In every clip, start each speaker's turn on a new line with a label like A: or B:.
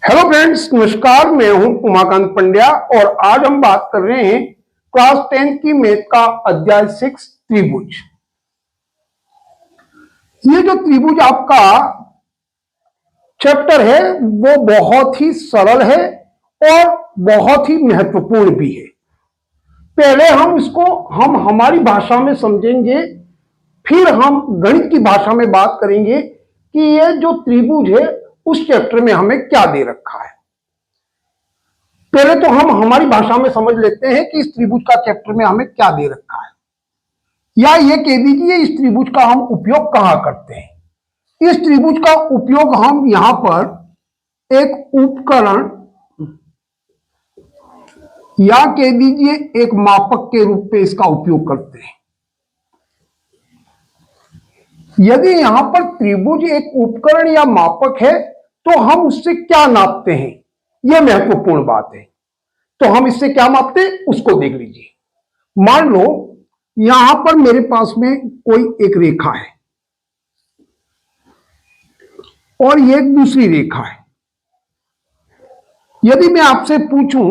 A: Hello friends, नमस्कार। मैं हूं उमाकांत पंड्या और आज हम बात कर रहे हैं क्लास 10 की मैथ का अध्याय 6 त्रिभुज। ये जो त्रिभुज आपका चैप्टर है वो बहुत ही सरल है और बहुत ही महत्वपूर्ण भी है। पहले हम इसको हमारी भाषा में समझेंगे, फिर हम गणित की भाषा में बात करेंगे कि ये जो त्रिभुज है उस चैप्टर में हमें क्या दे रखा है। पहले तो हम हमारी भाषा में समझ लेते हैं कि इस त्रिभुज का चैप्टर में हमें क्या दे रखा है, या ये कह दीजिए इस त्रिभुज का हम उपयोग कहां करते हैं। इस त्रिभुज का उपयोग हम यहां पर एक उपकरण या कह दीजिए एक मापक के रूप में इसका उपयोग करते हैं। यदि यहां पर त्रिभुज एक उपकरण या मापक है तो हम उससे क्या नापते हैं, यह महत्वपूर्ण बात है। तो हम इससे क्या मापते हैं उसको देख लीजिए। मान लो यहां पर मेरे पास में कोई एक रेखा है और ये एक दूसरी रेखा है। यदि मैं आपसे पूछूं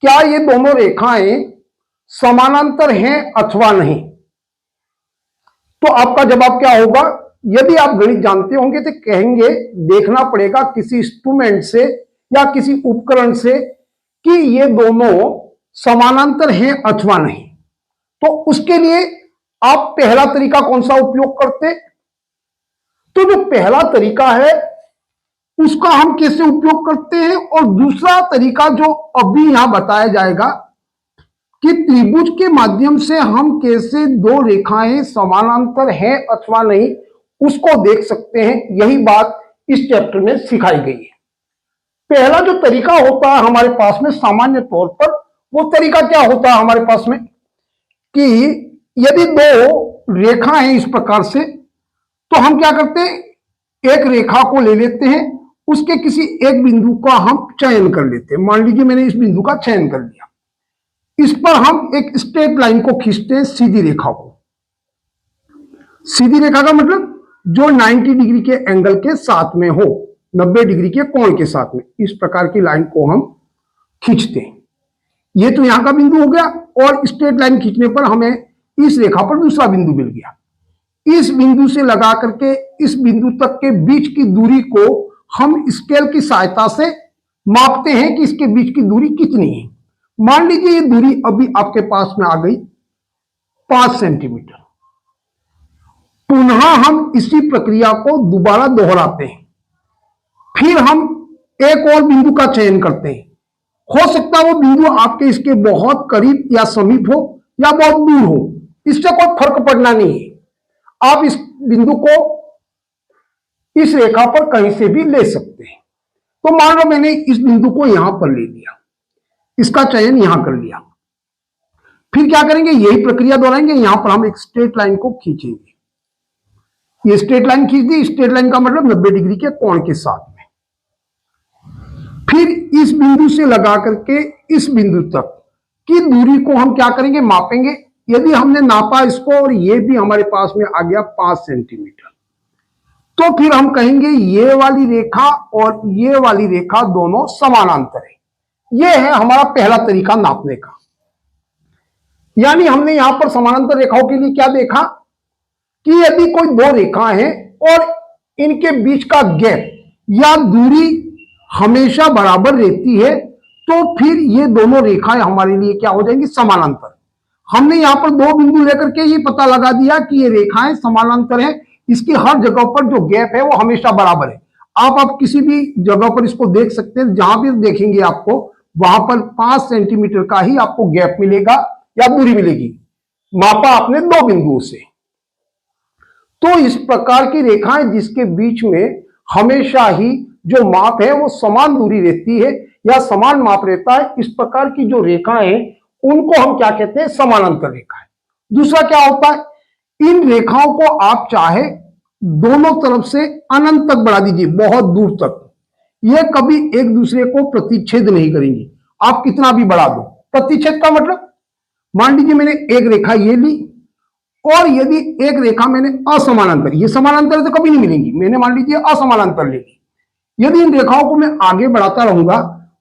A: क्या ये दोनों रेखाएं समानांतर हैं अथवा नहीं, तो आपका जवाब क्या होगा। यदि आप गणित जानते होंगे तो कहेंगे देखना पड़ेगा किसी इंस्ट्रूमेंट से या किसी उपकरण से कि ये दोनों समानांतर हैं अथवा नहीं। तो उसके लिए आप पहला तरीका कौन सा उपयोग करते, तो जो पहला तरीका है उसका हम कैसे उपयोग करते हैं, और दूसरा तरीका जो अभी यहां बताया जाएगा कि त्रिभुज के माध्यम से हम कैसे दो रेखाएं समानांतर हैं अथवा नहीं उसको देख सकते हैं। यही बात इस चैप्टर में सिखाई गई है। पहला जो तरीका होता है हमारे पास में सामान्य तौर पर, वो तरीका क्या होता है हमारे पास में कि यदि दो रेखा हैं इस प्रकार से, तो हम क्या करते हैं, एक रेखा को ले लेते हैं, उसके किसी एक बिंदु का हम चयन कर लेते हैं। मान लीजिए मैंने इस बिंदु का चयन कर लिया, इस पर हम एक स्ट्रेट लाइन को खींचते हैं, सीधी रेखा को। सीधी रेखा का मतलब जो 90 डिग्री के एंगल के साथ में हो, 90 डिग्री के कोण के साथ में, इस प्रकार की लाइन को हम खींचते हैं। ये तो यहां का बिंदु हो गया, और स्ट्रेट लाइन खींचने पर हमें इस रेखा पर दूसरा बिंदु मिल गया। इस बिंदु से लगा करके इस बिंदु तक के बीच की दूरी को हम स्केल की सहायता से मापते हैं कि इसके बीच की दूरी कितनी है। मान लीजिए ये दूरी अभी आपके पास में आ गई 5 सेंटीमीटर। पुनः हम इसी प्रक्रिया को दोबारा दोहराते हैं, फिर हम एक और बिंदु का चयन करते हैं। हो सकता है वो बिंदु आपके इसके बहुत करीब या समीप हो या बहुत दूर हो, इससे कोई फर्क पड़ना नहीं है। आप इस बिंदु को इस रेखा पर कहीं से भी ले सकते हैं। तो मान लो मैंने इस बिंदु को यहां पर ले लिया, इसका चयन यहां कर लिया, फिर क्या करेंगे, यही प्रक्रिया दोहराएंगे। यहां पर हम एक स्ट्रेट लाइन को खींचेंगे, ये स्ट्रेट लाइन खींच दी। स्ट्रेट लाइन का मतलब 90 डिग्री के कोण के साथ में। फिर इस बिंदु से लगा करके इस बिंदु तक की दूरी को हम क्या करेंगे, मापेंगे। यदि हमने नापा इसको और ये भी हमारे पास में आ गया 5 सेंटीमीटर, तो फिर हम कहेंगे ये वाली रेखा और ये वाली रेखा दोनों समानांतर है। ये है हमारा पहला तरीका नापने का। यानी हमने यहां पर समानांतर रेखाओं के लिए क्या देखा कि यदि कोई दो रेखाएं हैं और इनके बीच का गैप या दूरी हमेशा बराबर रहती है, तो फिर ये दोनों रेखाएं हमारे लिए क्या हो जाएंगी, समानांतर। हमने यहां पर दो बिंदु लेकर के ये पता लगा दिया कि ये रेखाएं समानांतर हैं। इसकी हर जगह पर जो गैप है वो हमेशा बराबर है। आप किसी भी जगह पर इसको देख सकते हैं, जहां भी देखेंगे आपको वहां पर 5 सेंटीमीटर का ही आपको गैप मिलेगा या दूरी मिलेगी, मापा आपने दो बिंदुओं से। तो इस प्रकार की रेखाएं जिसके बीच में हमेशा ही जो माप है वो समान दूरी रहती है या समान माप रहता है, इस प्रकार की जो रेखाएं उनको हम क्या कहते हैं, समानांतर रेखाएं। दूसरा क्या होता है, इन रेखाओं को आप चाहे दोनों तरफ से अनंत तक बढ़ा दीजिए, बहुत दूर तक, ये कभी एक दूसरे को प्रतिच्छेद नहीं करेंगी। आप कितना भी बढ़ा दो। प्रतिच्छेद का मतलब, मान लीजिए मैंने एक रेखा ये ली और यदि एक रेखा मैंने असमानांतर, ये समानांतर तो कभी नहीं मिलेंगी, मैंने मान लीजिए असमानांतर ले ली, यदि इन रेखाओं को मैं आगे बढ़ाता रहूंगा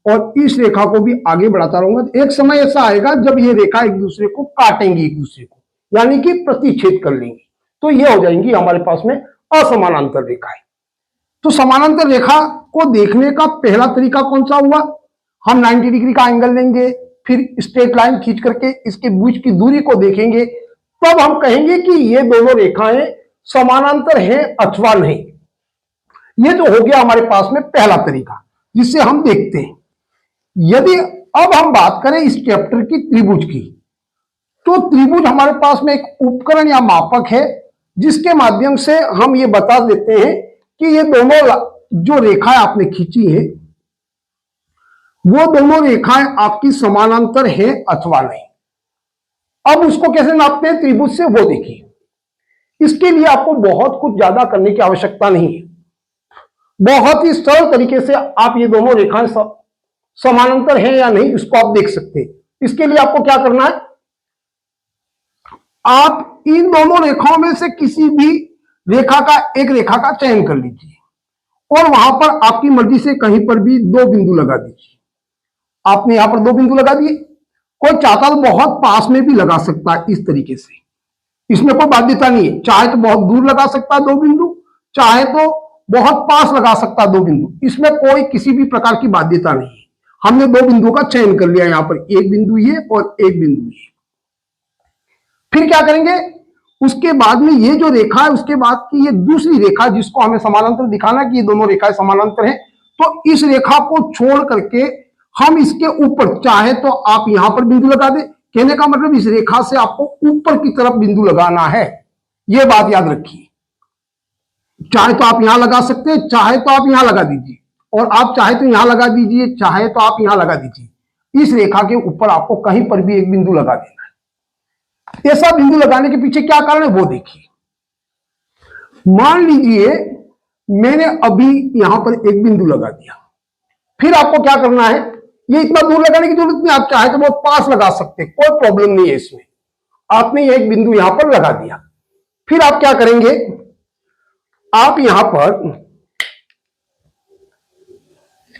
A: और इस रेखा को भी आगे बढ़ाता रहूंगा, तो एक समय ऐसा आएगा जब ये रेखा एक दूसरे को काटेंगी, एक दूसरे को यानी कि प्रतिच्छेद कर लेंगी, तो ये हो जाएंगी हमारे पास में असमानांतर रेखाएं। तो समानांतर रेखा को देखने का पहला तरीका कौन सा हुआ? हम 90 डिग्री का एंगल लेंगे, फिर स्ट्रेट लाइन खींच करके इसके बीच की दूरी को देखेंगे, तब हम कहेंगे कि ये दोनों रेखाएं समानांतर हैं अथवा नहीं। ये जो हो गया हमारे पास में पहला तरीका, जिससे हम देखते हैं। यदि अब हम बात करें इस चैप्टर की त्रिभुज की, तो त्रिभुज हमारे पास में एक उपकरण या मापक है जिसके माध्यम से हम ये बता देते हैं कि ये दोनों जो रेखाएं आपने खींची है वो दोनों रेखाएं आपकी समानांतर हैं अथवा नहीं। अब उसको कैसे नापते हैं त्रिभुज से, वो देखिए। इसके लिए आपको बहुत कुछ ज्यादा करने की आवश्यकता नहीं है। बहुत ही सरल तरीके से आप ये दोनों रेखाएं समानांतर हैं या नहीं इसको आप देख सकते हैं। इसके लिए आपको क्या करना है, आप इन दोनों रेखाओं में से किसी भी रेखा का एक रेखा का चयन कर लीजिए और वहां पर आपकी मर्जी से कहीं पर भी दो बिंदु लगा दीजिए। आपने यहां पर दो बिंदु लगा दिए, कोई चाहता तो बहुत पास में भी लगा सकता है। इस तरीके से इसमें कोई बाध्यता नहीं है, चाहे तो बहुत दूर लगा सकता है दो बिंदु, चाहे तो बहुत पास लगा सकता है दो बिंदु। इसमें कोई किसी भी प्रकार की बाध्यता नहीं है। हमने दो बिंदुओं का चयन कर लिया, यहां पर एक बिंदु ये और एक बिंदु ये। फिर क्या करेंगे, उसके बाद में ये जो रेखा है उसके बाद की ये दूसरी रेखा जिसको हमें समानांतर दिखाना कि ये दोनों रेखाएं समानांतर हैं, तो इस रेखा को छोड़ करके हम इसके ऊपर, चाहे तो आप यहां पर बिंदु लगा दें। कहने का मतलब इस रेखा से आपको ऊपर की तरफ बिंदु लगाना है, यह बात याद रखिए। चाहे तो आप यहां लगा सकते हैं, चाहे तो आप यहां लगा दीजिए, और आप चाहे तो यहां लगा दीजिए, चाहे तो आप यहां लगा दीजिए। इस रेखा के ऊपर आपको कहीं पर भी एक बिंदु लगा देना है। ऐसा बिंदु लगाने के पीछे क्या कारण है वो देखिए। मान लीजिए मैंने अभी यहां पर एक बिंदु लगा दिया, फिर आपको क्या करना है, ये इतना दूर लगाने की जरूरत नहीं, आप चाहे तो बहुत पास लगा सकते हैं, कोई प्रॉब्लम नहीं है इसमें। आपने एक बिंदु यहां पर लगा दिया, फिर आप क्या करेंगे, आप यहां पर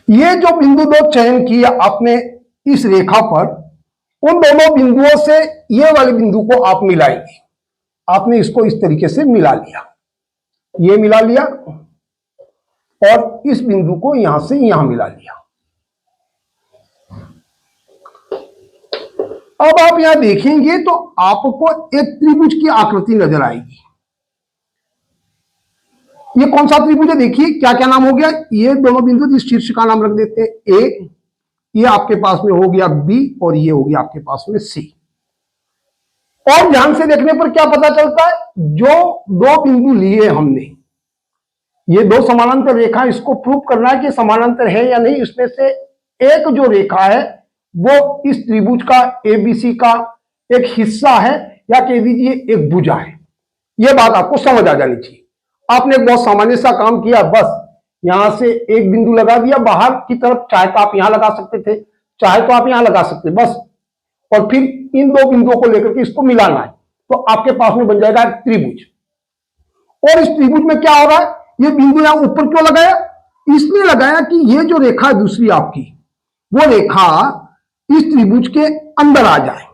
A: ये जो बिंदु दो चयन किया आपने इस रेखा पर, उन दोनों बिंदुओं से ये वाले बिंदु को आप मिलाएंगे। आपने इसको इस तरीके से मिला लिया, ये मिला लिया और इस बिंदु को यहां से यहां मिला लिया। अब आप यहां देखेंगे तो आपको एक त्रिभुज की आकृति नजर आएगी। ये कौन सा त्रिभुज है देखिए, क्या क्या नाम हो गया, ये दोनों बिंदु इस शीर्ष का नाम रख देते हैं ए, ये आपके पास में हो गया बी और ये हो गया आपके पास में सी। और ध्यान से देखने पर क्या पता चलता है, जो दो बिंदु लिए हमने, ये दो समानांतर रेखा, इसको प्रूव करना है कि समानांतर है या नहीं। इसमें से एक जो रेखा है वो इस त्रिभुज का एबीसी का एक हिस्सा है, या कह दीजिए एक भुजा है। यह बात आपको समझ आ जानी चाहिए। आपने एक बहुत सामान्य सा काम किया, बस यहां से एक बिंदु लगा दिया बाहर की तरफ, चाहे तो आप यहां लगा सकते थे, चाहे तो आप यहां लगा सकते बस, और फिर इन दो बिंदुओं को लेकर के इसको मिलाना है, तो आपके पास में बन जाएगा त्रिभुज। और इस त्रिभुज में क्या हो रहा है, ये बिंदु यहां ऊपर क्यों लगाया, इसलिए लगाया कि ये जो रेखा है दूसरी आपकी, वो रेखा इस त्रिभुज के अंदर आ जाए।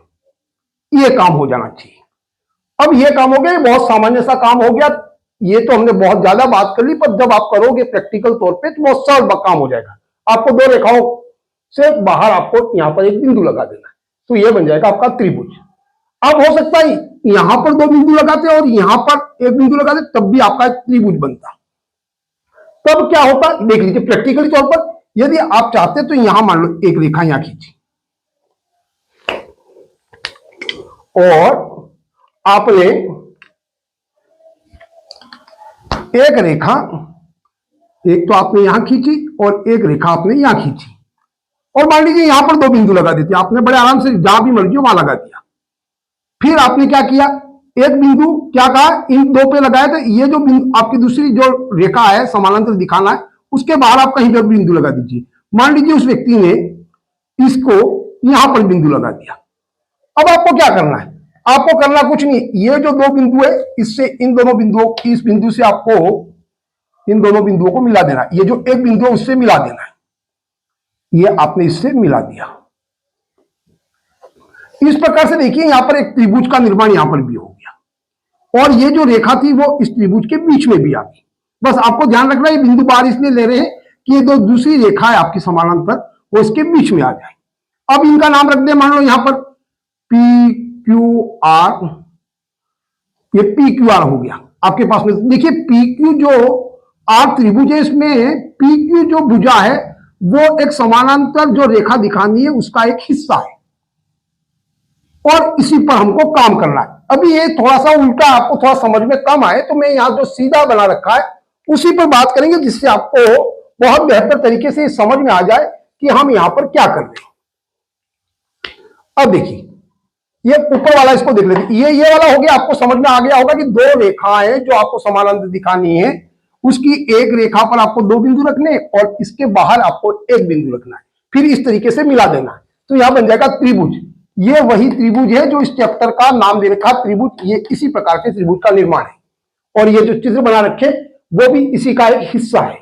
A: ये काम हो जाना चाहिए। अब ये काम हो गया, बहुत सामान्य सा काम हो गया। ये तो हमने बहुत ज्यादा बात कर ली, पर जब आप करोगे प्रैक्टिकल तौर पे तो बहुत सरल काम हो जाएगा। आपको दो रेखाओं से बाहर आपको यहां पर एक बिंदु लगा देना है, तो ये बन जाएगा आपका त्रिभुज। अब हो सकता है यहां पर दो बिंदु लगाते और यहां पर एक बिंदु लगाते, तब भी आपका त्रिभुज बनता। तब क्या होता देख लीजिए प्रैक्टिकली तौर पर। यदि आप चाहते तो यहां मान लो एक रेखा यहां खींची और आपने एक रेखा, एक तो आपने यहां खींची और एक रेखा आपने यहां खींची, और मान लीजिए यहां पर दो बिंदु लगा देते, आपने बड़े आराम से जहां भी मर्जी वहां लगा दिया। फिर आपने क्या किया, एक बिंदु क्या कहा, इन दो पे लगाया, तो ये जो बिंदु आपकी दूसरी जो रेखा है समानांतर दिखाना है, उसके बाहर आप कहीं पर बिंदु लगा दीजिए। मान लीजिए उस व्यक्ति ने इसको यहां पर बिंदु लगा दिया। अब आपको क्या करना है, आपको करना कुछ नहीं, ये जो दो बिंदु है इससे इन दोनों बिंदुओं की, इस बिंदु से आपको इन दोनों बिंदुओं को मिला देना। ये जो एक बिंदु है उससे मिला देना है, ये आपने इससे मिला दिया। इस प्रकार से देखिए यहां पर एक त्रिभुज का निर्माण यहां पर भी हो गया, और ये जो रेखा थी वो इस त्रिभुज के बीच में भी आ गई। बस आपको ध्यान रखना है, बिंदु बार इसलिए ले रहे हैं कि ये दो दूसरी रेखा है आपकी समानांतर, वो इसके बीच में आ जाए। अब इनका नाम रख दे, मान लो यहां पर पी क्यू आर, ये पी क्यू आर हो गया आपके पास में। देखिए पी क्यू जो आर त्रिभुज है, इसमें पी क्यू जो भुजा है वो एक समानांतर जो रेखा दिखानी है उसका एक हिस्सा है, और इसी पर हमको काम करना है। अभी ये थोड़ा सा उल्टा आपको थोड़ा समझ में कम आए तो मैं यहां जो सीधा बना रखा है उसी पर बात करेंगे, जिससे आपको बहुत बेहतर तरीके से समझ में आ जाए कि हम यहां पर क्या कर रहे हैं। अब देखिए ये ऊपर वाला, इसको देख लेते, ये वाला हो गया, आपको समझ में आ गया होगा कि दो रेखाएं जो आपको समानांतर दिखानी है, उसकी एक रेखा पर आपको दो बिंदु रखने और इसके बाहर आपको एक बिंदु रखना है, फिर इस तरीके से मिला देना है, तो यहां बन जाएगा त्रिभुज। ये वही त्रिभुज है जो इस चैप्टर का नाम दे रखा त्रिभुज। ये इसी प्रकार के त्रिभुज का निर्माण है, और ये जो चित्र बना रखे वो भी इसी का एक हिस्सा है।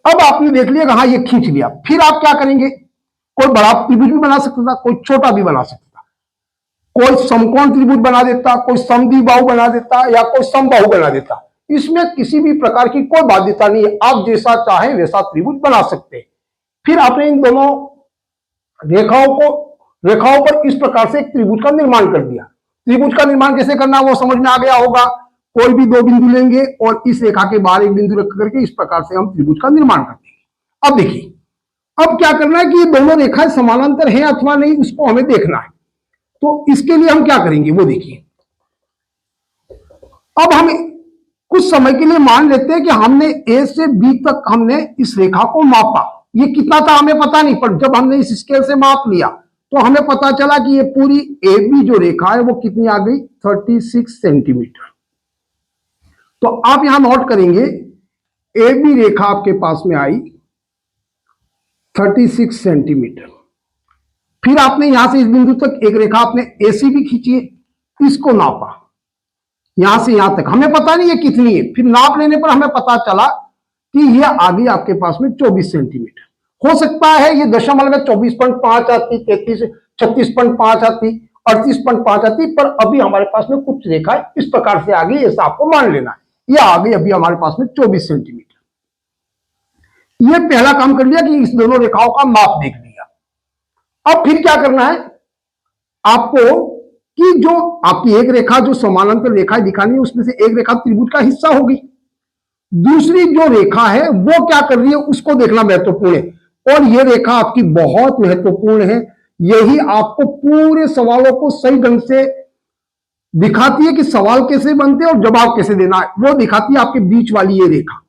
A: अब आपने देख लिया, हाँ ये खींच लिया, फिर आप क्या करेंगे, कोई बड़ा त्रिभुज भी बना सकता था, कोई छोटा भी बना सकता था, कोई समकोण त्रिभुज बना देता, कोई समद्विबाहु बना देता, या कोई समबाहु बना देता। इसमें किसी भी प्रकार की कोई बाध्यता नहीं है, आप जैसा चाहें वैसा त्रिभुज बना सकते हैं। फिर आपने इन दोनों रेखाओं पर इस प्रकार से एक त्रिभुज का निर्माण कर दिया। त्रिभुज का निर्माण कैसे करना वो समझ में आ गया होगा। कोई भी दो बिंदु लेंगे और इस रेखा के बाहर एक बिंदु रख करके इस प्रकार से हम त्रिभुज का निर्माण कर देंगे। अब देखिए, अब क्या करना है कि ये दोनों रेखाएं समानांतर हैं अथवा नहीं, उसको हमें देखना है। तो इसके लिए हम क्या करेंगे वो देखिए। अब हम कुछ समय के लिए मान लेते हैं कि हमने ए से बी तक हमने इस रेखा को मापा। ये कितना था हमें पता नहीं, पर जब हमने इस स्केल से माप लिया तो हमें पता चला कि ये पूरी ए बी जो रेखा है वो कितनी आ गई, 36 सेंटीमीटर। तो आप यहां नोट करेंगे, ए बी रेखा आपके पास में आई 36 सेंटीमीटर। फिर आपने यहां से इस बिंदु तक एक रेखा आपने एसी भी खींची, इसको नापा यहां से यहां तक, हमें पता नहीं है कितनी है। फिर नाप लेने पर हमें पता चला कि यह आ गई आपके पास में 24 सेंटीमीटर। हो सकता है ये दशमलव में 24.5 आती, 36.5 आती, 38.5 आती, पर अभी हमारे पास में कुछ रेखा इस प्रकार से आ गई, ऐसा आपको मान लेना है। ये आ गई अभी हमारे पास में 24 सेंटीमीटर। ये पहला काम कर लिया कि इस दोनों रेखाओं का माप देख लिया। अब फिर क्या करना है आपको कि जो आपकी एक रेखा जो समानांतर रेखाएं दिखानी है उसमें से एक रेखा त्रिभुज का हिस्सा होगी, दूसरी जो रेखा है वो क्या कर रही है उसको देखना महत्वपूर्ण है। और ये रेखा आपकी बहुत महत्वपूर्ण है, यही आपको पूरे सवालों को सही ढंग से दिखाती है कि सवाल कैसे बनते हैं और जवाब कैसे देना है, वो दिखाती है आपके बीच वाली ये रेखा।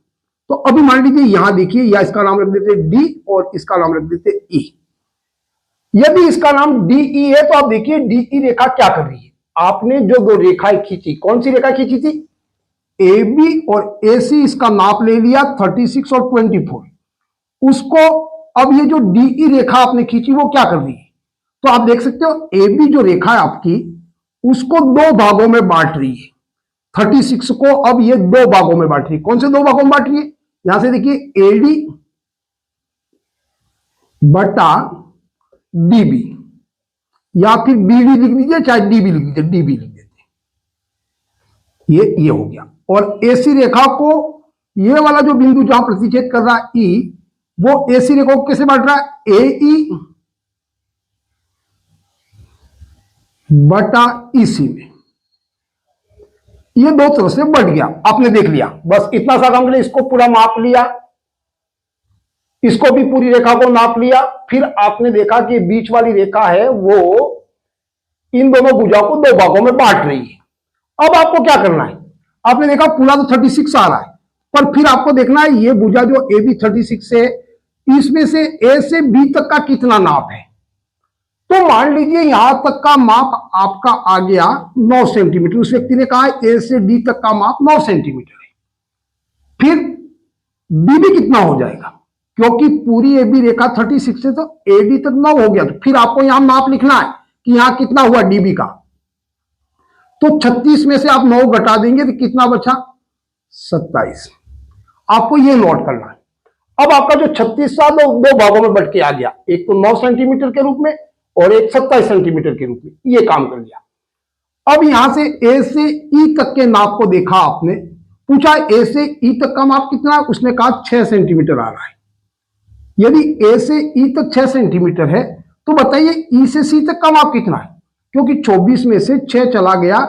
A: तो अभी मान लीजिए यहां देखिए, या इसका नाम रख देते डी और इसका नाम रख देते ई। यदि इसका नाम डीई है तो आप देखिए डीई रेखा क्या कर रही है। आपने जो दो रेखाएं खींची, कौन सी रेखा खींची थी, ए बी और ए सी, इसका नाप ले लिया 36 और 24 उसको। अब ये जो डीई रेखा आपने खींची वो क्या कर रही है, तो आप देख सकते हो ए बी जो रेखा है आपकी उसको दो भागों में बांट रही है। 36 को अब ये दो भागों में बांट रही है। कौन से दो भागों में बांट रही है, यहां से देखिए एडी बटा डीबी, या फिर बीडी लिख दीजिए चाहे डीबी लिख दीजिए, डीबी लिख देते, ये हो गया। और एसी रेखा को ये वाला जो बिंदु जहां प्रतिच्छेद कर रहा है ई, वो एसी रेखा को कैसे बांट रहा है, ए ई बटा ईसी में। ये दो तरफ से बढ़ गया, आपने देख लिया। बस इतना सा काम, इसको पूरा माप लिया, इसको भी पूरी रेखा को नाप लिया। फिर आपने देखा कि बीच वाली रेखा है वो इन दोनों भुजाओं को दो भागों में बांट रही है। अब आपको क्या करना है, आपने देखा पूरा तो 36 आ रहा है, पर फिर आपको देखना है ये भुजा जो ए बी 36 है, इसमें से ए से बी तक का कितना नाप है। तो मान लीजिए यहां तक का माप आपका आ गया 9 सेंटीमीटर। उस व्यक्ति ने कहा ए से डी तक का माप 9 सेंटीमीटर है। फिर बीबी कितना हो जाएगा, क्योंकि पूरी ए बी रेखा 36 से तो ए डी तक 9 हो गया। तो फिर आपको यहां माप लिखना है कि यहां कितना हुआ डीबी का। तो 36 में से आप 9 घटा देंगे तो कितना बचा, 27। आपको ये नोट करना है। अब आपका जो 36 था दो भागों में बढ़ के आ गया, एक तो 9 सेंटीमीटर के रूप में और एक 27 सेंटीमीटर के रूप में, ये काम कर लिया। अब यहां से ए से ई तक के नाप को देखा आपने, पूछा ए से ई तक का माप कितना है, उसने कहा 6 सेंटीमीटर आ रहा है। यदि ए से ई तक 6 सेंटीमीटर है तो बताइए ई से सी तक का माप कितना है, क्योंकि 24 में से 6 चला गया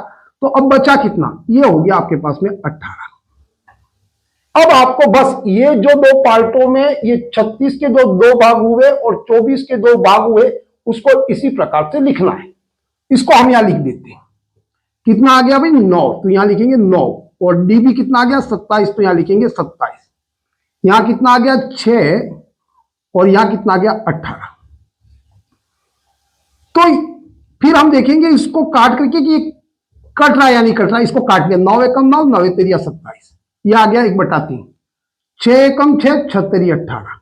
A: तो अब बचा कितना, ये हो गया आपके पास में 18। अब आपको बस ये जो दो पार्टों में ये 36 के दो भाग हुए और 24 के 2 भाग हुए, उसको इसी प्रकार से लिखना है। इसको हम यहां लिख देते हैं। कितना आ गया भाई 9, तो यहां लिखेंगे 9, और डी भी कितना आ गया 27, तो यहां लिखेंगे 27। यहां कितना आ गया 6 और यहां कितना आ गया 18। तो फिर हम देखेंगे इसको काट करके कि कट रहा है या नहीं कट रहा है। इसको काट लिया, 9 एकम 9, 9 तेरिया 27, यह आ गया 1/3, 6 एकम 6, 6 तेरी 18।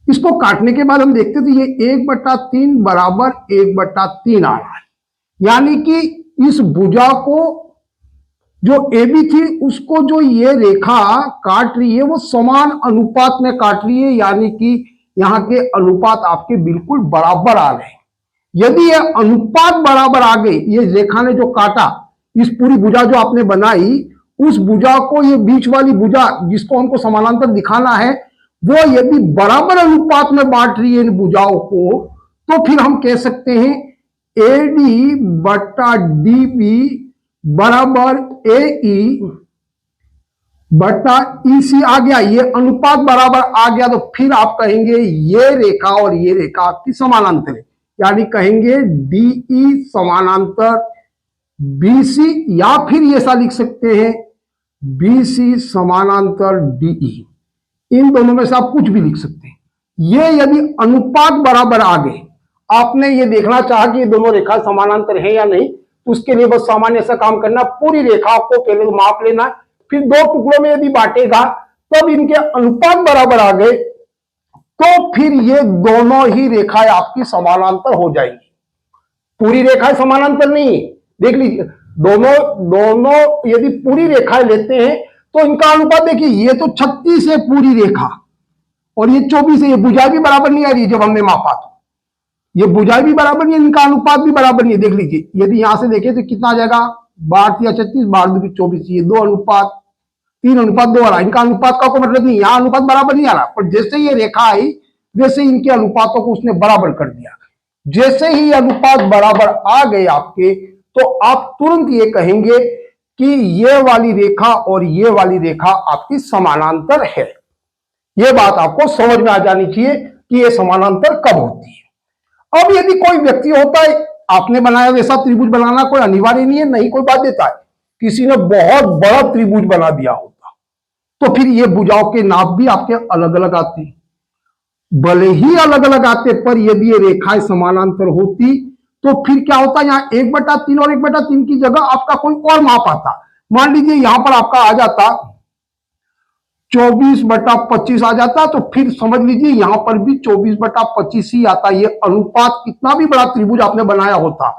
A: इसको काटने के बाद हम देखते थे ये 1/3 बराबर 1/3 आ रहा है, यानी कि इस भुजा को जो ए बी थी उसको जो ये रेखा काट रही है वो समान अनुपात में काट रही है, यानी कि यहां के अनुपात आपके बिल्कुल बराबर आ रहे हैं। यदि ये अनुपात बराबर आ गए, ये रेखा ने जो काटा, इस पूरी भुजा जो आपने बनाई, उस भुजा को ये बीच वाली भुजा जिसको हमको समानांतर दिखाना है, वो यदि बराबर अनुपात में बांट रही है इन भुजाओं को, तो फिर हम कह सकते हैं AD बटा DB बराबर AE बटा EC आ गया। ये अनुपात बराबर आ गया तो फिर आप कहेंगे ये रेखा और ये रेखा आपकी समानांतर है, यानी कहेंगे DE समानांतर BC, या फिर ये ऐसा लिख सकते हैं BC समानांतर DE। इन दोनों में से आप कुछ भी लिख सकते हैं। ये यदि अनुपात बराबर आ गए, आपने ये देखना चाहा कि ये दोनों रेखा समानांतर है या नहीं, तो उसके लिए बस सामान्य सा काम करना, पूरी रेखा को पहले माप लेना, फिर 2 टुकड़ों में यदि बांटेगा तब इनके अनुपात बराबर आ गए तो फिर ये दोनों ही रेखाएं आपकी समानांतर हो जाएंगी। पूरी रेखाएं समानांतर नहीं, देख लीजिए, दोनों यदि पूरी रेखाएं लेते हैं तो इनका अनुपात देखिए, ये तो 36 है पूरी रेखा और ये 24 है, ये भुजाएं भी बराबर नहीं आ रही जब हमने मापा, तो ये भुजाएं भी बराबर नहीं, इनका अनुपात भी बराबर नहीं है। देख लीजिए, यदि यहां से देखें तो कितना आ जाएगा, 12 या 36, 12 24, ये 2 अनुपात 3 अनुपात 2 आ रहा है। इनका अनुपात का कोई मतलब नहीं, यहां अनुपात बराबर नहीं आ रहा, पर जैसे ये रेखा आई वैसे इनके अनुपातों को उसने बराबर कर दिया। जैसे ही अनुपात बराबर आ गए आपके, तो आप तुरंत ये कहेंगे कि ये वाली रेखा और ये वाली रेखा आपकी समानांतर है। ये बात आपको समझ में आ जानी चाहिए कि ये समानांतर कब होती है। अब यदि कोई व्यक्ति होता है, आपने बनाया वैसा त्रिभुज बनाना कोई अनिवार्य नहीं है, नहीं कोई बाध्यता है, किसी ने बहुत बड़ा त्रिभुज बना दिया होता, तो फिर ये भुजाओं के नाप भी आपके अलग अलग आते हैं। भले ही अलग अलग आते, पर यदि ये रेखाएं समानांतर होती तो फिर क्या होता, यहां 1/3 और 1/3 की जगह आपका कोई और माप आता। मान लीजिए यहां पर आपका आ जाता 24/25 आ जाता, तो फिर समझ लीजिए यहां पर भी 24/25 ही आता। ये अनुपात कितना भी बड़ा त्रिभुज आपने बनाया होता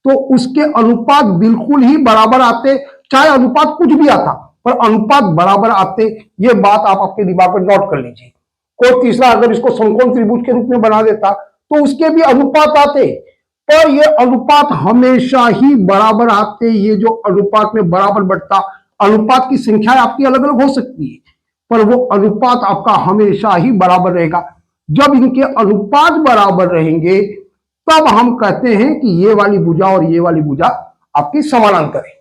A: तो उसके अनुपात बिल्कुल ही बराबर आते, चाहे अनुपात कुछ भी आता पर अनुपात बराबर आते। ये बात आप आपके दिमाग में नोट कर लीजिए। कोई तीसरा अगर इसको समकोण त्रिभुज के रूप में बना देता तो उसके भी अनुपात आते, पर ये अनुपात हमेशा ही बराबर आते। ये जो अनुपात में बराबर बढ़ता, अनुपात की संख्या आपकी अलग अलग हो सकती है पर वो अनुपात आपका हमेशा ही बराबर रहेगा। जब इनके अनुपात बराबर रहेंगे तब हम कहते हैं कि ये वाली भुजा और ये वाली भुजा आपकी समानांतर है।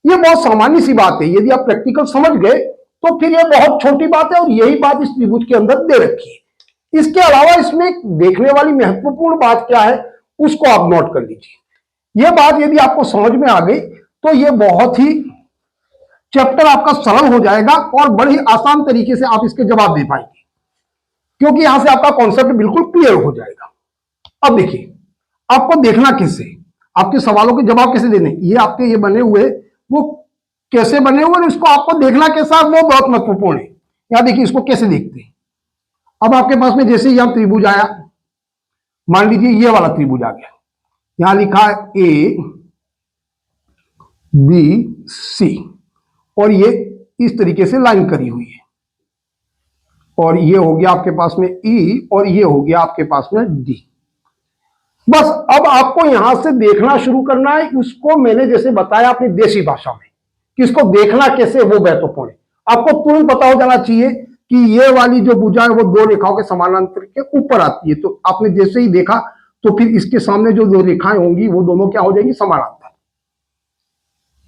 A: ये बहुत सामान्य सी बात है, यदि आप प्रैक्टिकल समझ गए तो फिर ये बहुत छोटी बात है और यही बात इस त्रिभुज के अंदर दे रखी है। इसके अलावा इसमें देखने वाली महत्वपूर्ण बात क्या है उसको आप नोट कर लीजिए। यह बात यदि आपको समझ में आ गई तो यह बहुत ही चैप्टर आपका सरल हो जाएगा और बड़े ही आसान तरीके से आप इसके जवाब दे पाएंगे, क्योंकि यहां से आपका कॉन्सेप्ट बिल्कुल क्लियर हो जाएगा। अब देखिए, आपको देखना किससे, आपके सवालों के जवाब कैसे देने, ये आपके ये बने हुए वो कैसे बने हुए और इसको आपको देखना कैसा, वो बहुत महत्वपूर्ण है। यहां देखिए इसको कैसे देखते हैं। अब आपके पास में जैसे यहां त्रिभुज आया, मान लीजिए ये वाला त्रिभुज आ गया, यहां लिखा है ABC और ये इस तरीके से लाइन करी हुई है। और ये हो गया आपके पास में ई, और ये हो गया आपके पास में डी। बस अब आपको यहां से देखना शुरू करना है। उसको मैंने जैसे बताया अपनी देसी भाषा में कि इसको देखना कैसे, वो महत्वपूर्ण है। आपको तुरंत पता हो जाना चाहिए कि ये वाली जो भुजा है वो दो रेखाओं के समानांतर के ऊपर आती है। तो आपने जैसे ही देखा तो फिर इसके सामने जो दो रेखाएं होंगी वो दोनों क्या हो जाएंगी, समानांतर।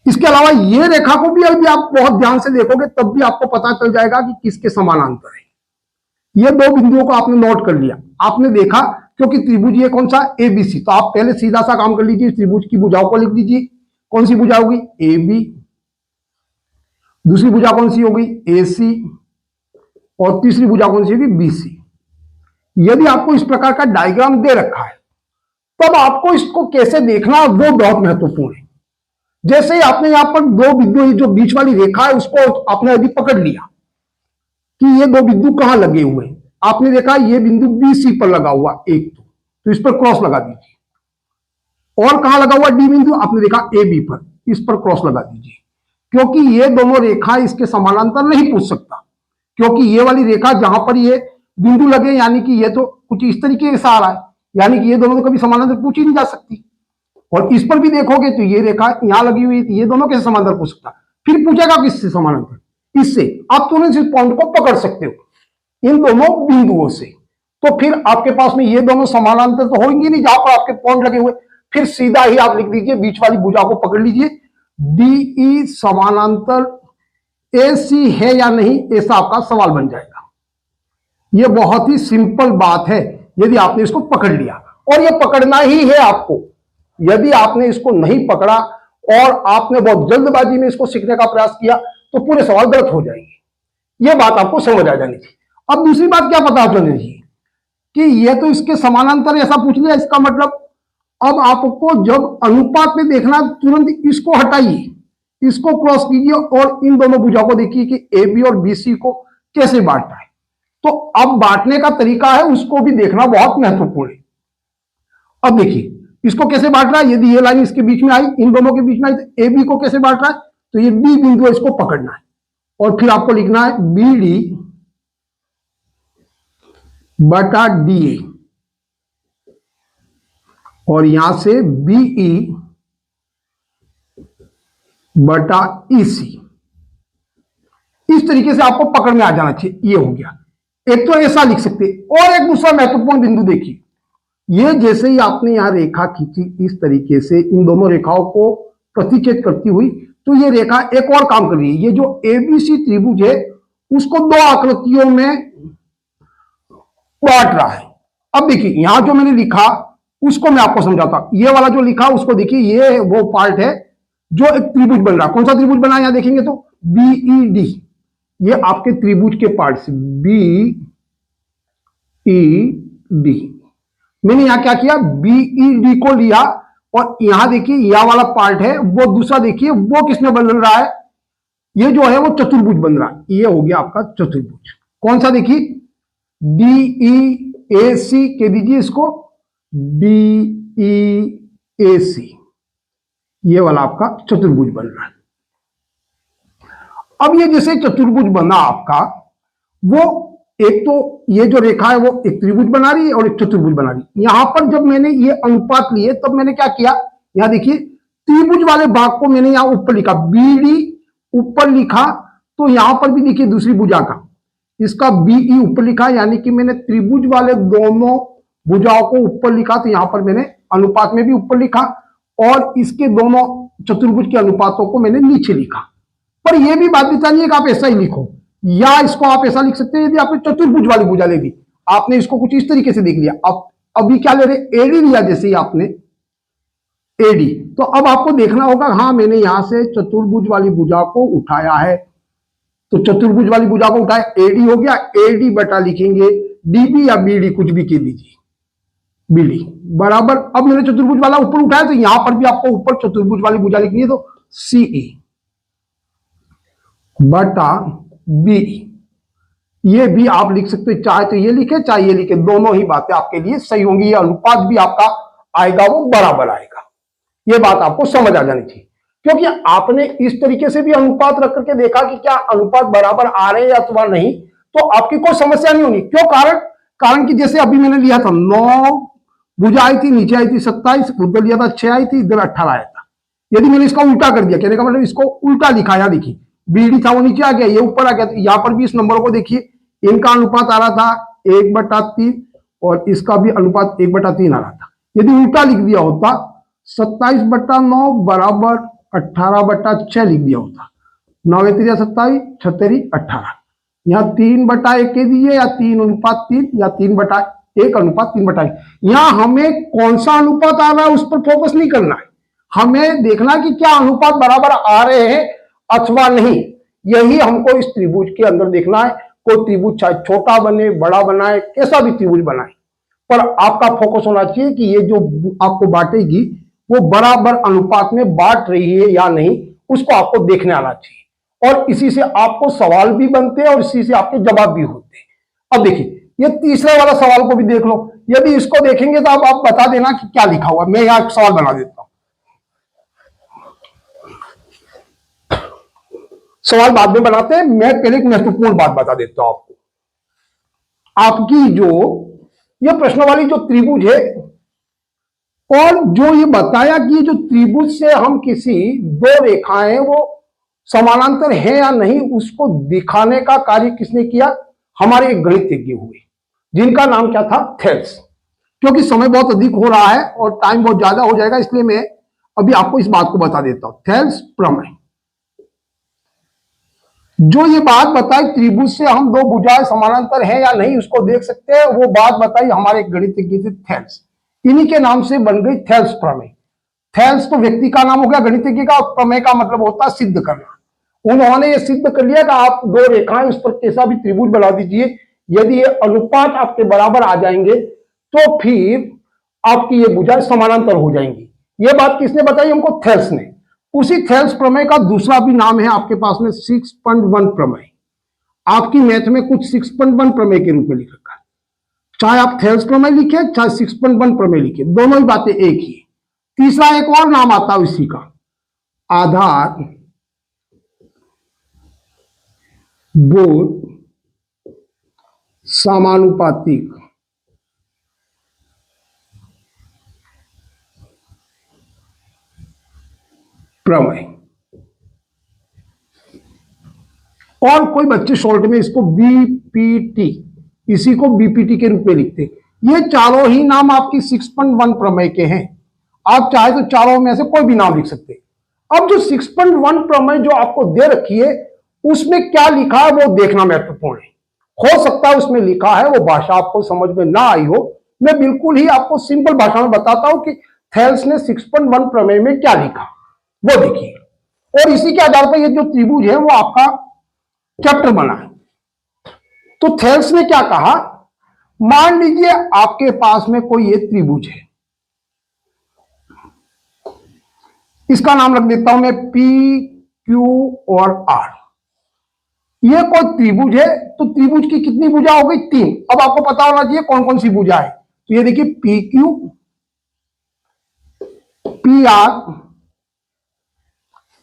A: इसके अलावा ये रेखा को भी अभी आप बहुत ध्यान से देखोगे तब भी आपको पता चल जाएगा कि किसके समानांतर है। ये दो बिंदुओं को आपने नोट कर लिया, आपने देखा क्योंकि त्रिभुज ये कौन सा, एबीसी। तो आप पहले सीधा सा काम कर लीजिए, त्रिभुज की भुजाओं को लिख लीजिए। कौन सी भुजा होगी, ए बी। दूसरी भुजा कौन सी होगी, ए सी। और तीसरी भुजा कौन सी होगी, बी सी। यदि आपको इस प्रकार का डायग्राम दे रखा है तब आपको इसको कैसे देखना वो बहुत महत्वपूर्ण है। जैसे ही आपने यहां पर दो बिंदु, जो बीच वाली रेखा है उसको आपने यदि पकड़ लिया कि ये दो बिंदु कहां लगे हुए हैं, आपने देखा ये बिंदु बी सी पर लगा हुआ एक, तो इस पर क्रॉस लगा दीजिए। और कहां लगा हुआ डी बिंदु, आपने देखा ए बी पर, इस पर क्रॉस लगा दीजिए। क्योंकि ये दोनों रेखा इसके समानांतर नहीं पूछ सकता, क्योंकि ये वाली रेखा जहां पर ये बिंदु लगे यानी कि ये तो कुछ इस तरीके से आ रहा है, यानी कि ये दोनों तो कभी समानांतर पूछ ही नहीं जा सकती। और इस पर भी देखोगे तो ये रेखा यहां लगी हुई है, ये दोनों कैसे समानांतर पूछ सकता, फिर पूछेगा किससे समानांतर, इससे। आप तुरंत इस पॉइंट को पकड़ सकते हो इन दोनों बिंदुओं से। तो फिर आपके पास में ये दोनों समानांतर तो होंगे नहीं जहां पर आपके पॉइंट लगे हुए। फिर सीधा ही आप लिख दीजिए, बीच वाली भुजा को पकड़ लीजिए, डीई समानांतर एसी है या नहीं, ऐसा आपका सवाल बन जाएगा। यह बहुत ही सिंपल बात है यदि आपने इसको पकड़ लिया, और यह पकड़ना ही है आपको। यदि आपने इसको नहीं पकड़ा और आपने बहुत जल्दबाजी में इसको सीखने का प्रयास किया तो पूरे सवाल गलत हो जाएंगे। यह बात आपको समझ आ जानी चाहिए। अब दूसरी बात क्या पता चलनी चाहिए कि यह तो इसके समानांतर ऐसा पूछ लिया, इसका मतलब अब आपको जब अनुपात में देखना, तुरंत इसको हटाइए, इसको क्रॉस कीजिए और इन दोनों भुजाओं को देखिए कि ए बी और बी सी को कैसे बांटना है। तो अब बांटने का तरीका है उसको भी देखना बहुत महत्वपूर्ण है। अब देखिए इसको कैसे बांट रहा है, यदि ये लाइन इसके बीच में आई, इन दोनों के बीच में आई, तो ए बी को कैसे बांट रहा है, तो ये डी बिंदु है, इसको पकड़ना है और फिर आपको लिखना है बी डी बटा डी ए, और यहां से बीई बटा ईसी। इस तरीके से आपको पकड़ में आ जाना चाहिए। ये हो गया, एक तो ऐसा लिख सकते हैं। और एक दूसरा महत्वपूर्ण बिंदु देखिए, ये जैसे ही आपने यहां रेखा खींची इस तरीके से इन दोनों रेखाओं को प्रतिच्छेद करती हुई, तो ये रेखा एक और काम कर रही है। ये जो एबीसी त्रिभुज है उसको दो आकृतियों में बांट रहा है। अब देखिए यहां जो मैंने लिखा उसको मैं आपको समझाता हूं। ये वाला जो लिखा उसको देखिए, ये वो पार्ट है जो एक त्रिभुज बन रहा है। कौन सा त्रिभुज बना, यहां देखेंगे तो बीईडी, ये आपके त्रिभुज के पार्ट से बीईडी। मैंने यहां क्या किया, बीईडी को लिया और यहां देखिए यह वाला पार्ट है वो दूसरा, देखिए वो किसमें बन रहा है, ये जो है वो चतुर्भुज बन रहा है। ये हो गया आपका चतुर्भुज। कौन सा, देखिए डीई ए सी कह दीजिए इसको, डीई ए सी, ये वाला आपका चतुर्भुज बन रहा है। अब ये जैसे चतुर्भुज बना आपका, वो एक तो ये जो रेखा है वो एक त्रिभुज बना रही है और एक चतुर्भुज बना रही है। यहां पर जब मैंने ये अनुपात लिए तब मैंने क्या किया, यहां देखिए त्रिभुज वाले भाग को मैंने यहां ऊपर लिखा, बीडी ऊपर लिखा, तो यहां पर भी देखिए दूसरी भुजा का इसका बीई ऊपर लिखा, यानी कि मैंने त्रिभुज वाले दोनों भुजाओं को ऊपर लिखा, तो यहां पर मैंने अनुपात में भी ऊपर लिखा और इसके दोनों चतुर्भुज के अनुपातों को मैंने नीचे लिखा। पर यह भी बात बताइए कि आप ऐसा ही लिखो या इसको आप ऐसा लिख सकते हैं। यदि आपने चतुर्भुज वाली भुजा ले ली, आपने इसको कुछ इस तरीके से देख लिया, अब अभी क्या ले रहे, एडी लिया, जैसे ही आपने एडी, तो अब आपको देखना होगा हाँ मैंने यहां से चतुर्भुज वाली भुजा को उठाया है, तो चतुर्भुज वाली भुजा को उठाया, एडी हो गया, एडी बटा लिखेंगे डीबी या बीडी, कुछ भी कह दीजिए, बीडी बराबर। अब मैंने चतुर्भुज वाला ऊपर उठाया तो यहां पर भी आपको ऊपर चतुर्भुज वाली भुजा लिखनी है, तो सीई बटा बी, ये भी आप लिख सकते हो, चाहे तो ये लिखे चाहे ये लिखे, दोनों ही बातें आपके लिए सही होंगी। ये अनुपात भी आपका आएगा वो बराबर आएगा। ये बात आपको समझ आ जानी चाहिए, क्योंकि आपने इस तरीके से भी अनुपात रख करके देखा कि क्या अनुपात बराबर आ रहे हैं या अथवा नहीं, तो आपकी कोई समस्या नहीं होनी। क्यों? कारण कि जैसे अभी मैंने लिया था 9 भुजा आई थी, नीचे आई थी 27, उधर लिया था 6 आई थी, इधर 18 आया था। यदि मैंने इसका उल्टा कर दिया, कहने का मतलब इसको उल्टा लिखा, या देखिए बीडी था वो नीचे आ गया, ये ऊपर आ गया, तो यहां पर भी इस नंबर को देखिए, इनका अनुपात आ रहा था 1/3 और इसका भी अनुपात 1/3 आ रहा था। यदि उल्टा लिख दिया होता 27/9 बराबर 18/6 लिख दिया होता, 9 3 27, 6 18, यहाँ 3/1 के दिए, या 3:3 या 3/1:3/1। यहां हमें कौन सा अनुपात आ रहा है उस पर फोकस नहीं करना है, हमें देखना कि क्या अनुपात बराबर आ रहे हैं अथवा नहीं। यही हमको इस त्रिभुज के अंदर देखना है। कोई त्रिभुज चाहे छोटा बने, बड़ा बनाए, कैसा भी त्रिभुज बनाए, पर आपका फोकस होना चाहिए कि ये जो आपको बांटेगी वो बराबर अनुपात में बांट रही है या नहीं, उसको आपको देखने आना चाहिए। और इसी से आपको सवाल भी बनते हैं और इसी से आपके जवाब भी होते हैं। अब देखिए ये तीसरे वाला सवाल को भी देख लो। यदि इसको देखेंगे तो अब आप बता देना कि क्या लिखा हुआ। मैं यहां सवाल बना देता हूं। सवाल बाद में बनाते हैं, मैं पहले एक महत्वपूर्ण बात बता देता हूं आपको। आपकी जो ये प्रश्न वाली जो त्रिभुज है, और जो ये बताया कि जो त्रिभुज से हम किसी दो रेखाएं वो समानांतर है या नहीं, उसको दिखाने का कार्य किसने किया? हमारे एक गणितज्ञ हुए, जिनका नाम क्या था? थेल्स। क्योंकि समय बहुत अधिक हो रहा है और टाइम बहुत ज्यादा हो जाएगा, इसलिए मैं अभी आपको इस बात को बता देता हूं। थेल्स प्रमेय जो ये बात बताई त्रिभुज से हम दो भुजाएं समानांतर है या नहीं उसको देख सकते हैं, वो बात बताई हमारे एक गणितज्ञ थे थेल्स। इन्हीं के नाम से बन गई थेल्स प्रमेय। थेल्स तो व्यक्ति का नाम हो गया, गणितज्ञ का प्रमेय का मतलब होता है सिद्ध करना। उन्होंने ये सिद्ध कर लिया कि आप दो रेखाएं उस पर कैसा भी त्रिभुज बना दीजिए, यदि ये अनुपात आपके बराबर आ जाएंगे तो फिर आपकी ये भुजाएं समानांतर हो जाएंगी। ये बात किसने बताई हमको? थेल्स ने। उसी थेल्स प्रमेय का दूसरा भी नाम है आपके पास में 6.1 प्रमेय। आपकी मैथ में कुछ 6.1 प्रमेय के रूप में लिख रखा है। चाहे आप थेल्स प्रमेय लिखे चाहे 6.1 प्रमेय लिखे, दोनों ही बातें एक ही है। तीसरा एक और नाम आता है इसी का, आधार बोध समानुपातिक प्रमेय। और कोई बच्चे शॉर्ट में इसको बीपीटी, इसी को बीपीटी के रूप में लिखते हैं। ये चारों ही नाम आपकी 6.1 प्रमेय के हैं। आप चाहे तो चारों में से कोई भी नाम लिख सकते हैं। अब जो 6.1 प्रमेय जो आपको दे रखी है उसमें क्या लिखा है वो देखना महत्वपूर्ण है। हो सकता है उसमें लिखा है वो भाषा आपको समझ में ना आई हो। मैं बिल्कुल ही आपको सिंपल भाषा में बताता हूं कि थेल्स ने 6.1 प्रमेय में क्या लिखा, वो देखिए। और इसी के आधार पर ये जो त्रिभुज है वो आपका चैप्टर बना है। तो थेल्स ने क्या कहा, मान लीजिए आपके पास में कोई ये त्रिभुज है, इसका नाम रख देता हूं मैं पी क्यू और आर। ये कोई त्रिभुज है, तो त्रिभुज की कितनी भुजा हो गई? 3। अब आपको पता होना चाहिए कौन कौन सी भुजा है। तो ये देखिए पी क्यू, पी आर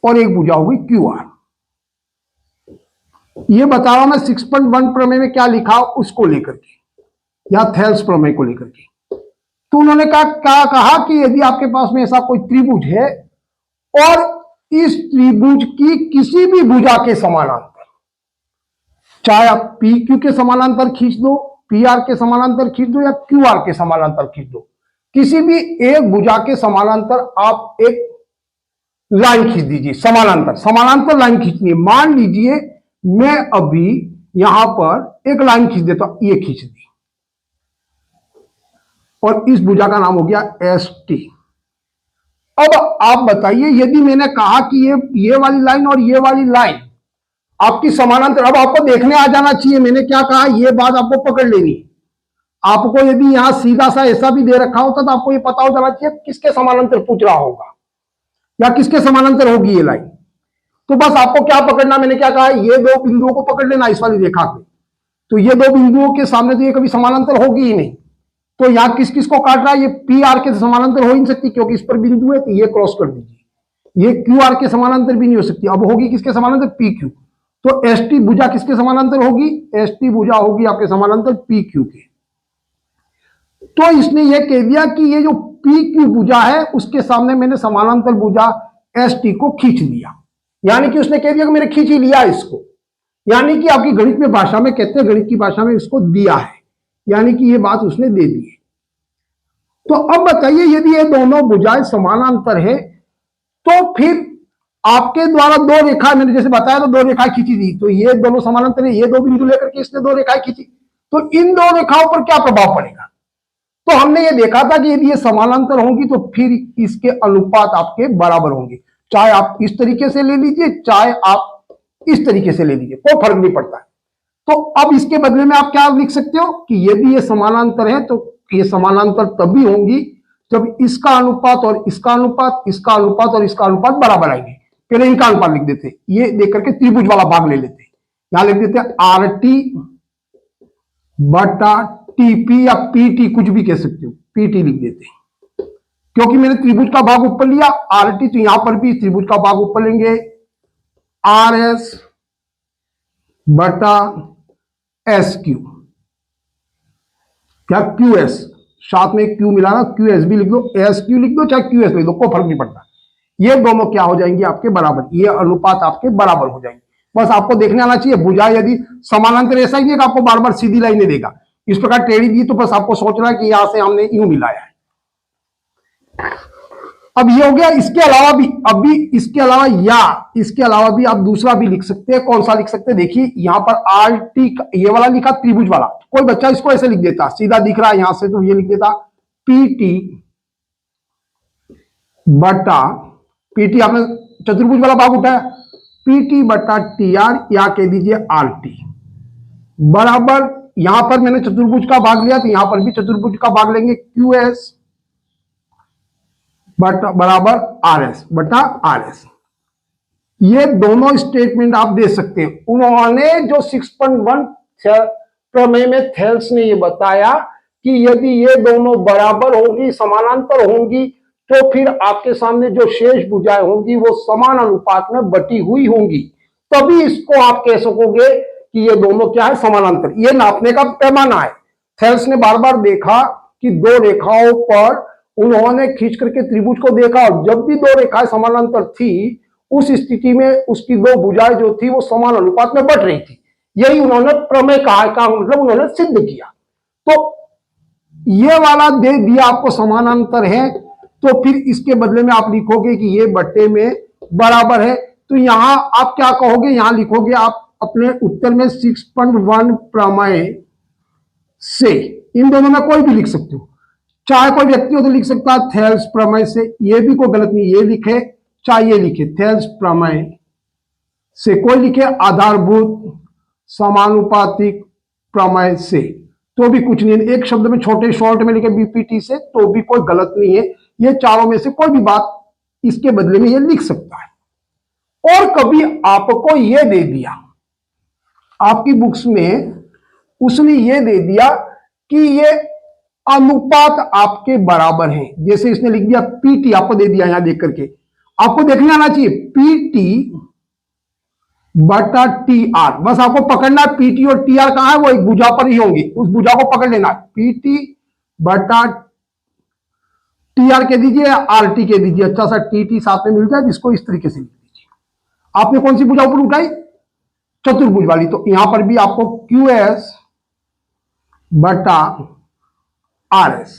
A: और एक भुजा हो गई क्यू आर। ये बता रहा हूं मैं 6.1 प्रमेय में क्या लिखा उसको लेकर के, या थेल्स प्रमेय को लेकर के। तो उन्होंने क्या कहा कि यदि आपके पास में ऐसा कोई त्रिभुज है और इस त्रिभुज की किसी भी भुजा के समानांतर, चाहे आप पी क्यू के समानांतर खींच दो, पी आर के समानांतर खींच दो, या क्यू आर के समानांतर खींच दो, किसी भी एक भुजा के समानांतर आप एक लाइन खींच दीजिए। समानांतर लाइन खींचनी है। मान लीजिए मैं अभी यहां पर एक लाइन खींच देता हूं, ये खींच दी, और इस भुजा का नाम हो गया एस टी। अब आप बताइए, यदि मैंने कहा कि ये वाली लाइन और ये वाली लाइन आपकी समानांतर, अब आपको देखने आ जाना चाहिए मैंने क्या कहा, ये बात आपको पकड़ लेनी। आपको यदि यहां सीधा सा ऐसा भी दे रखा होता तो आपको ये पता हो जाना चाहिए किसके समानांतर पूछ रहा होगा या किसके समानांतर होगी ये लाइन। तो बस आपको क्या पकड़ना, मैंने क्या कहा, ये दो बिंदुओं को पकड़ लेना इस वाली रेखा पे। तो ये दो बिंदुओं के सामने तो ये कभी समानांतर होगी ही नहीं। तो यहां किस किस को काट रहा है, ये पी आर के समानांतर हो ही नहीं सकती क्योंकि इस पर बिंदु है, तो ये क्रॉस कर दीजिए। ये क्यू आर के समानांतर भी नहीं हो सकती। अब होगी किसके समानांतर? P Q. तो एस टी भुजा किसके समानांतर होगी? एस टी भुजा होगी आपके समानांतर पी क्यू के। तो इसने यह कह दिया कि ये जो पी क्यू भुजा है उसके सामने मैंने समानांतर भुजा एस टी को खींच दिया, यानी कि उसने कह दिया कि मैंने खींच ही लिया इसको, यानी कि आपकी गणित में भाषा में कहते हैं, गणित की भाषा में इसको दिया है, यानी कि ये बात उसने दे दी है। तो अब बताइए यदि ये दोनों भुजाएं समानांतर है तो फिर आपके द्वारा दो रेखा, मैंने जैसे बताया तो दो रेखाएं खींची दी, तो ये दोनों समानांतर है, ये दो बिंदु लेकर के इसने दो रेखाएं खींची, तो इन दो रेखाओं पर क्या प्रभाव पड़ेगा? तो हमने ये देखा था कि यदि ये समानांतर होंगी तो फिर इसके अनुपात आपके बराबर होंगे, चाहे आप इस तरीके से ले लीजिए चाहे आप इस तरीके से ले लीजिए, कोई फर्क नहीं पड़ता है। तो अब इसके बदले में आप क्या लिख सकते हो कि यदि ये समानांतर है तो ये समानांतर तभी होंगी जब इसका अनुपात और इसका अनुपात, इसका अनुपात और इसका अनुपात बराबर आएंगे। पहले इनका अनुपात लिख देते, ये देख करके त्रिभुज वाला भाग ले लेते, यहां लिख देते आर टी बटा टीपी या पीटी, कुछ भी कह सकते हो, पीटी लिख देते, क्योंकि मैंने त्रिभुज का भाग ऊपर लिया आर टी, तो यहां पर भी त्रिभुज का भाग ऊपर लेंगे आर एस बटा एस क्यू, क्या क्यू एस, साथ में क्यू मिलाना, क्यू एस भी लिख दो, एस क्यू लिख दो, चाहे क्यू एस लिख दो, कोई फर्क नहीं पड़ता। ये दोनों क्या हो जाएंगे आपके बराबर, ये अनुपात आपके बराबर हो जाएंगे। बस आपको देखने आना चाहिए भुजा यदि समानांतर ऐसा ही नहीं कि आपको बार बार सीधी लाइनें देगा, इस प्रकार टेढ़ी दी तो बस आपको सोचना है कि यहां से हमने यूं मिलाया है। अब ये हो गया, इसके अलावा भी, अभी इसके अलावा या इसके अलावा भी आप दूसरा भी लिख सकते हैं। कौन सा लिख सकते हैं? देखिए यहां पर आर टी, ये वाला लिखा त्रिभुज वाला, कोई बच्चा इसको ऐसे लिख देता, सीधा दिख रहा है यहां से, तो ये लिख देता पी टी बटा, पीटी आपने चतुर्भुज वाला भाग उठाया, पीटी बटा टी आर, या कह दीजिए आर टी बराबर, यहां पर मैंने चतुर्भुज का भाग लिया तो यहां पर भी चतुर्भुज का भाग लेंगे, क्यू एस बटा बराबर आर एस बटा आर एस। ये दोनों स्टेटमेंट आप दे सकते हैं। उन्होंने जो 6.1 प्रमेय में थेल्स ने ये बताया कि यदि ये दोनों बराबर होंगी, समानांतर होंगी, तो फिर आपके सामने जो शेष भुजाएं होंगी वो समान अनुपात में बटी हुई होंगी, तभी इसको आप कह सकोगे कि ये दोनों क्या है, समानांतर। ये नापने का पैमाना है। थेल्स ने बार बार देखा कि दो रेखाओं पर उन्होंने खींच करके त्रिभुज को देखा, और जब भी दो रेखाएं समानांतर थी उस स्थिति में उसकी दो भुजाएं जो थी वो समान अनुपात में बढ़ रही थी। यही उन्होंने प्रमेय कहा का मतलब उन्होंने सिद्ध किया। तो ये वाला दे दिया आपको समानांतर है, तो फिर इसके बदले में आप लिखोगे कि ये बट्टे में बराबर है, तो यहां आप क्या कहोगे, यहां लिखोगे आप अपने उत्तर में 6.1 प्रमेय से, इन दोनों में कोई भी लिख सकते हो, चाहे कोई व्यक्ति हो तो लिख सकता है थेल्स प्रमेय से, ये भी कोई गलत नहीं, ये लिखे चाहे ये लिखे, थेल्स प्रमेय से, कोई लिखे आधारभूत समानुपातिक प्रमेय से, तो भी कुछ नहीं, एक शब्द में छोटे शॉर्ट में लिखे बीपीटी से, तो भी कोई गलत नहीं है। ये चारों में से कोई भी बात इसके बदले में ये लिख सकता है। और कभी आपको ये दे दिया, आपकी बुक्स में उसने ये दे दिया कि ये अनुपात आपके बराबर है, जैसे इसने लिख दिया पीटी, आपको दे दिया यहां देख करके, आपको देखने आना चाहिए पीटी बटा टी आर, बस आपको पकड़ना है पीटी और टी आर कहां है, वो एक भुजा पर ही होंगे, उस भुजा को पकड़ लेना, पीटी बटा टी आर कह दीजिए, आर टी कह दीजिए, अच्छा सा टी टी साथ में मिल जाए, जिसको इस तरीके से लिख दीजिए। आपने कौन सी भुजा ऊपर उठाई? चतुर्भुज वाली, तो यहां पर भी आपको क्यू एस बटा आर एस,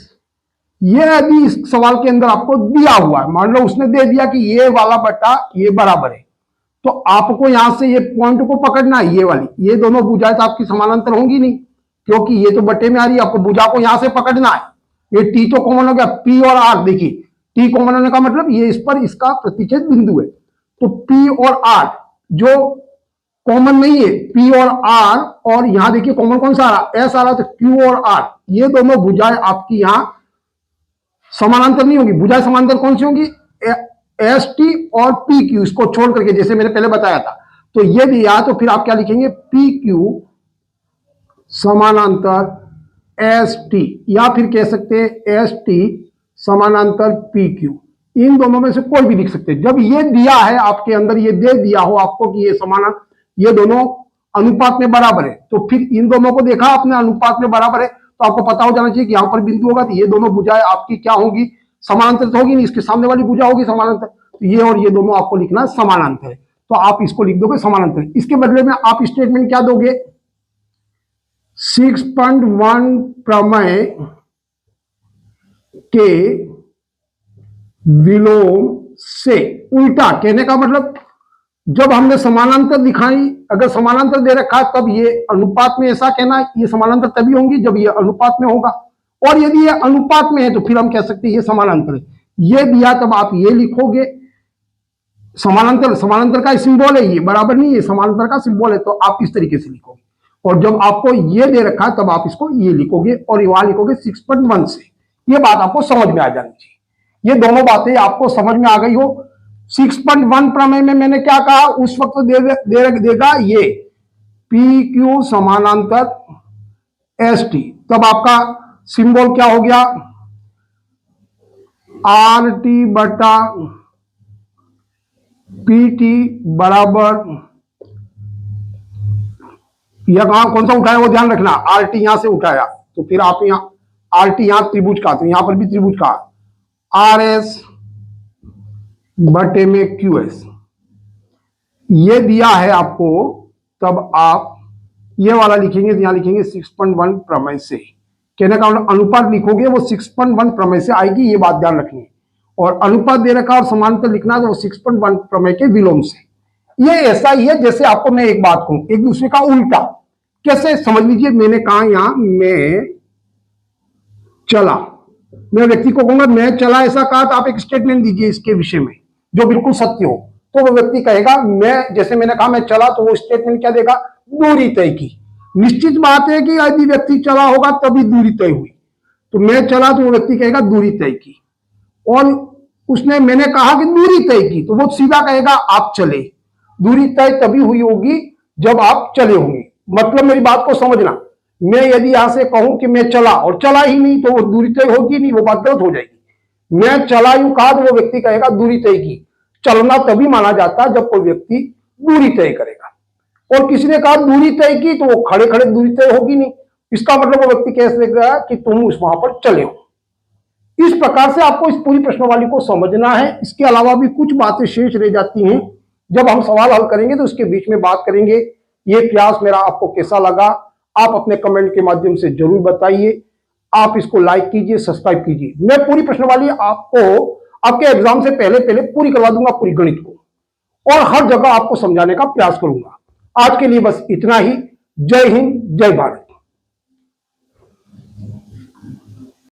A: ये अभी इस सवाल के अंदर आपको दिया हुआ है, मान लो उसने दे दिया कि ये वाला बटा ये बराबर है, तो आपको यहां से ये पॉइंट को पकड़ना है, ये वाली, ये दोनों भुजाएं तो आपकी समानांतर होंगी नहीं, क्योंकि ये तो बटे में आ रही है, आपको भुजा को यहां से पकड़ना है। ये टी तो कॉमन हो गया, पी और आर, देखिए टी कॉमन होने का मतलब ये इस पर इसका प्रतिच्छेद बिंदु है, तो पी और आर जो कॉमन नहीं है, पी और आर, और यहां देखिए कॉमन कौन सा आ रहा, एस आ रहा, तो क्यू और आर, ये दोनों भुजाएं आपकी यहां समानांतर नहीं होगी। भुजाएं समानांतर कौन सी होंगी? एस टी और पी क्यू, इसको छोड़ करके, जैसे मैंने पहले बताया था। तो ये दिया, तो फिर आप क्या लिखेंगे, पी क्यू समानांतर एस टी, या फिर कह सकते हैं एस टी समानांतर पी क्यू, इन दोनों में से कोई भी लिख सकते हैं। जब ये दिया है आपके अंदर, ये दे दिया हो आपको कि ये समानांतर, ये दोनों अनुपात में बराबर है, तो फिर इन दोनों को देखा आपने अनुपात में बराबर है, तो आपको पता हो जाना चाहिए कि यहां पर बिंदु होगा, तो ये दोनों भुजाएं आपकी क्या होगी, समानांतर होगी नहीं, इसके सामने वाली भुजा होगी समानांतर, तो ये और ये दोनों आपको लिखना समानांतर है, तो आप इसको लिख दोगे समानांतर। इसके बदले में आप स्टेटमेंट क्या दोगे, 6.1 प्रमेय के विलोम से, उल्टा कहने का मतलब जब हमने समानांतर दिखाई, अगर समानांतर दे रखा तब ये अनुपात में ऐसा कहना है, ये समानांतर तभी होंगी जब ये अनुपात में होगा, और यदि ये अनुपात में है तो फिर हम कह सकते हैं ये समानांतर है। ये दिया तब आप ये लिखोगे, समानांतर का सिंबल है, ये बराबर नहीं है, समानांतर का सिंबल है, तो आप इस तरीके से लिखोगे, और जब आपको ये दे रखा है तब आप इसको ये लिखोगे और वहां लिखोगे 6.1 से। ये बात आपको समझ में आ जानी चाहिए, ये दोनों बातें आपको समझ में आ गई हो। 6.1 प्रमेय में मैंने क्या कहा, उस वक्त देगा ये पी क्यू समानांतर एस टी, तब आपका सिंबल क्या हो गया, आर टी बटा पी टी बराबर, यह कहां कौन सा उठाया वो ध्यान रखना, आर टी यहां से उठाया, तो फिर आप यहां आर टी यहां त्रिभुज का, तो यहां पर भी त्रिभुज का, आर एस बटे में क्यू एस, ये दिया है आपको, तब आप ये वाला लिखेंगे, यहां लिखेंगे 6.1 प्रमेय से, कहने का अनुपात लिखोगे वो 6.1 प्रमेय से आएगी, ये बात ध्यान रखनी है, और अनुपात दे रखा और समांतर लिखना तो 6.1 प्रमेय के विलोम से। ये ऐसा ही है जैसे आपको मैं एक बात कहूं, एक दूसरे का उल्टा, कैसे समझ लीजिए, मैंने कहा यहां मैं चला, मैं व्यक्ति को कहूंगा मैं चला, ऐसा कहा तो आप एक स्टेटमेंट दीजिए इसके विषय में जो बिल्कुल सत्य हो, तो वो व्यक्ति कहेगा मैं, जैसे मैंने कहा मैं चला, तो वो स्टेटमेंट क्या देगा, दूरी तय की। निश्चित बात है कि यदि व्यक्ति चला होगा तभी दूरी तय हुई, तो मैं चला तो वो व्यक्ति कहेगा दूरी तय की, और उसने मैंने कहा कि दूरी तय की, तो वो सीधा कहेगा आप चले। दूरी तय तभी हुई होगी जब आप चले होंगे, मतलब मेरी बात को समझना, मैं यदि यहां से कहूं कि मैं चला और चला ही नहीं, तो वो दूरी तय होगी नहीं, वो बात गलत हो जाएगी। मैं चला यूं कहा तो वो व्यक्ति कहेगा दूरी तय की। चलना तभी माना जाता है जब कोई व्यक्ति दूरी तय करेगा, और किसी ने कहा दूरी तय की, तो वो खड़े खड़े दूरी तय होगी नहीं, इसका मतलब वो व्यक्ति कह देगा कि तुम उस वहां पर चले हो। इस प्रकार से आपको इस पूरी प्रश्नावली को समझना है। इसके अलावा भी कुछ बातें शेष रह जाती हैं, जब हम सवाल हल करेंगे तो उसके बीच में बात करेंगे। ये प्रयास मेरा आपको कैसा लगा, आप अपने कमेंट के माध्यम से जरूर बताइए। आप इसको लाइक कीजिए, सब्सक्राइब कीजिए। मैं पूरी प्रश्नावली आपको आपके एग्जाम से पहले पहले पूरी करवा दूंगा, पूरी गणित को, और हर जगह आपको समझाने का प्रयास करूंगा। आज के लिए बस इतना ही। जय हिंद, जय भारत।